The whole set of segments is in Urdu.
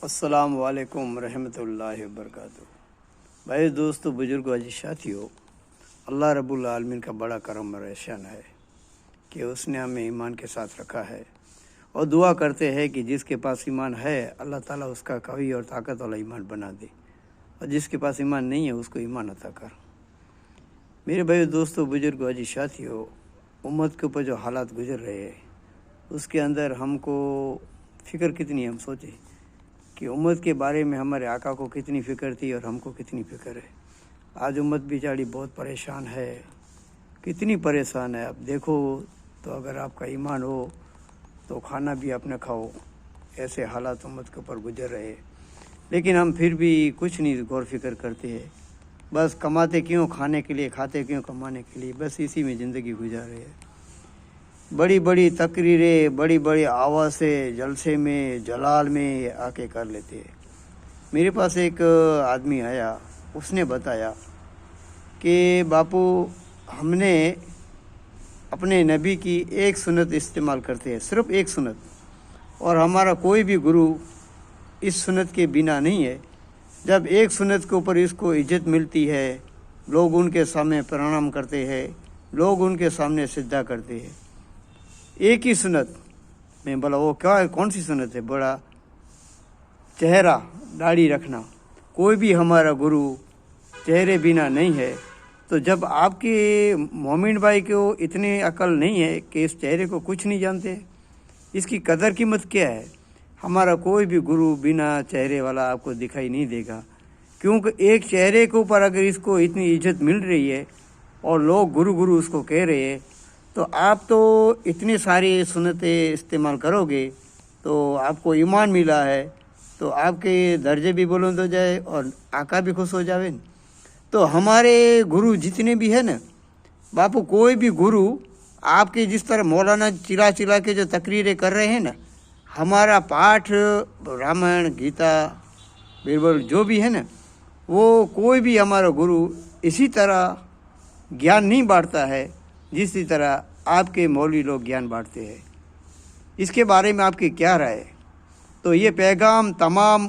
السلام علیکم ورحمۃ اللہ وبرکاتہ۔ بھائی دوستو، بزرگوں، عزیز ساتھیو، اللہ رب العالمین کا بڑا کرم اور احسان ہے کہ اس نے ہمیں ایمان کے ساتھ رکھا ہے، اور دعا کرتے ہیں کہ جس کے پاس ایمان ہے اللہ تعالیٰ اس کا قوی اور طاقت والا ایمان بنا دے، اور جس کے پاس ایمان نہیں ہے اس کو ایمان عطا کر۔ میرے بھائی دوستو، بزرگوں، عزیز ساتھیو، امت کے اوپر جو حالات گزر رہے ہیں اس کے اندر ہم کو فکر کتنی ہے، ہم سوچیں کہ امت کے بارے میں ہمارے آقا کو کتنی فکر تھی اور ہم کو کتنی فکر ہے۔ آج امت بیچاری بہت پریشان ہے، کتنی پریشان ہے۔ اب دیکھو تو اگر آپ کا ایمان ہو تو کھانا بھی آپ نہ کھاؤ، ایسے حالات امت کے اوپر گزر رہے، لیکن ہم پھر بھی کچھ نہیں غور فکر کرتے ہیں۔ بس کماتے کیوں؟ کھانے کے لیے، کھاتے کیوں؟ کمانے کے لیے، بس اسی میں زندگی گزار رہے ہیں۔ بڑی بڑی تقریریں، بڑی بڑی آوازیں جلسے میں، جلال میں آ کے کر لیتے ہیں۔ میرے پاس ایک آدمی آیا، اس نے بتایا کہ باپو ہم نے اپنے نبی کی ایک سنت استعمال کرتے ہیں، صرف ایک سنت، اور ہمارا کوئی بھی گرو اس سنت کے بنا نہیں ہے۔ جب ایک سنت کے اوپر اس کو عزت ملتی ہے، لوگ ان کے سامنے پرنام کرتے ہیں، لوگ ان کے سامنے سجدہ کرتے ہیں۔ ایک ہی سنت میں بولا، وہ کیا ہے؟ کون سی سنت ہے؟ بڑا چہرہ داڑھی رکھنا۔ کوئی بھی ہمارا گرو چہرے بنا نہیں ہے۔ تو جب آپ کے مومن بھائی کو اتنی عقل نہیں ہے کہ اس چہرے کو کچھ نہیں جانتے، اس کی قدر قیمت کیا ہے؟ ہمارا کوئی بھی گرو بنا چہرے والا آپ کو دکھائی نہیں دے گا، کیونکہ ایک چہرے کے اوپر اگر اس کو اتنی عزت مل رہی ہے اور لوگ گرو گرو اس کو کہہ رہے ہیں، تو آپ تو اتنی ساری سنتیں استعمال کرو گے تو آپ کو ایمان ملا ہے تو آپ کے درجے بھی بلند ہو جائے اور آقا بھی خوش ہو جاوے۔ تو ہمارے گرو جتنے بھی ہیں نا باپو، کوئی بھی گرو آپ کے جس طرح مولانا چلا چلا کے جو تقریریں کر رہے ہیں نا، ہمارا پاٹھ رامائن گیتا بیربل جو بھی ہے نا، وہ کوئی بھی ہمارا گرو اسی طرح گیان نہیں بانٹتا ہے جسی طرح آپ کے مولوی لوگ گیان بانٹتے ہیں۔ اس کے بارے میں آپ کی کیا رائے؟ تو یہ پیغام تمام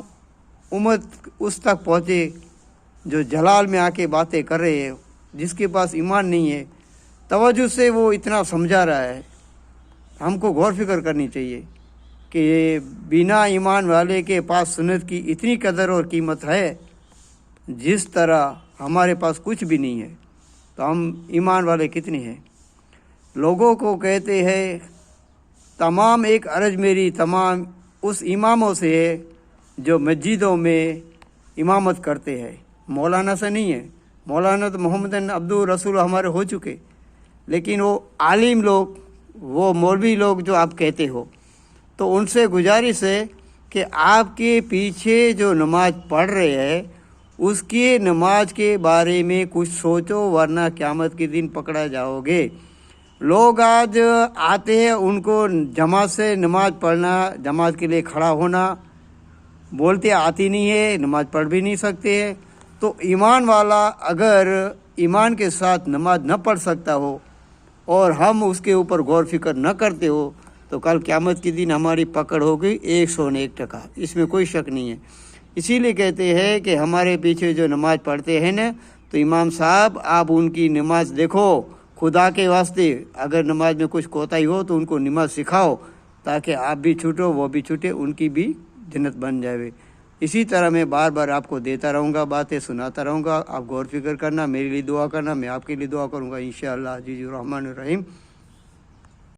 امت اس تک پہنچے جو جلال میں آ کے باتیں کر رہے ہیں، جس کے پاس ایمان نہیں ہے، توجہ سے وہ اتنا سمجھا رہا ہے۔ ہم کو غور فکر کرنی چاہیے کہ بنا ایمان والے کے پاس سنت کی اتنی قدر اور قیمت ہے، جس طرح ہمارے پاس کچھ بھی نہیں ہے تو ہم ایمان والے کتنے ہیں؟ لوگوں کو کہتے ہیں تمام ایک عرض میری تمام اس اماموں سے ہے جو مسجدوں میں امامت کرتے ہیں، مولانا سے نہیں ہے۔ مولانا تو محمد عبد الرسول ہمارے ہو چکے، لیکن وہ عالم لوگ، وہ مولوی لوگ جو آپ کہتے ہو، تو ان سے گزارش ہے کہ آپ کے پیچھے جو نماز پڑھ رہے ہیں اس کی نماز کے بارے میں کچھ سوچو، ورنہ قیامت کے دن پکڑا جاؤ گے۔ لوگ آج آتے ہیں، ان کو جماعت سے نماز پڑھنا، جماعت کے لیے کھڑا ہونا بولتے آتی نہیں ہے، نماز پڑھ بھی نہیں سکتے۔ تو ایمان والا اگر ایمان کے ساتھ نماز نہ پڑھ سکتا ہو اور ہم اس کے اوپر غور فکر نہ کرتے ہو تو کل قیامت کے دن ہماری پکڑ ہوگی 101%، اس میں کوئی شک نہیں ہے۔ اسی لیے کہتے ہیں کہ ہمارے پیچھے جو نماز پڑھتے ہیں نا، تو امام صاحب آپ ان کی نماز دیکھو، خدا کے واسطے اگر نماز میں کچھ کوتاہی ہو تو ان کو نماز سکھاؤ، تاکہ آپ بھی چھوٹو، وہ بھی چھوٹے، ان کی بھی جنت بن جائے۔ اسی طرح میں بار بار آپ کو دیتا رہوں گا، باتیں سناتا رہوں گا، آپ غور فکر کرنا، میرے لیے دعا کرنا، میں آپ کے لیے دعا کروں گا انشاءاللہ عزیز الرحمن الرحیم۔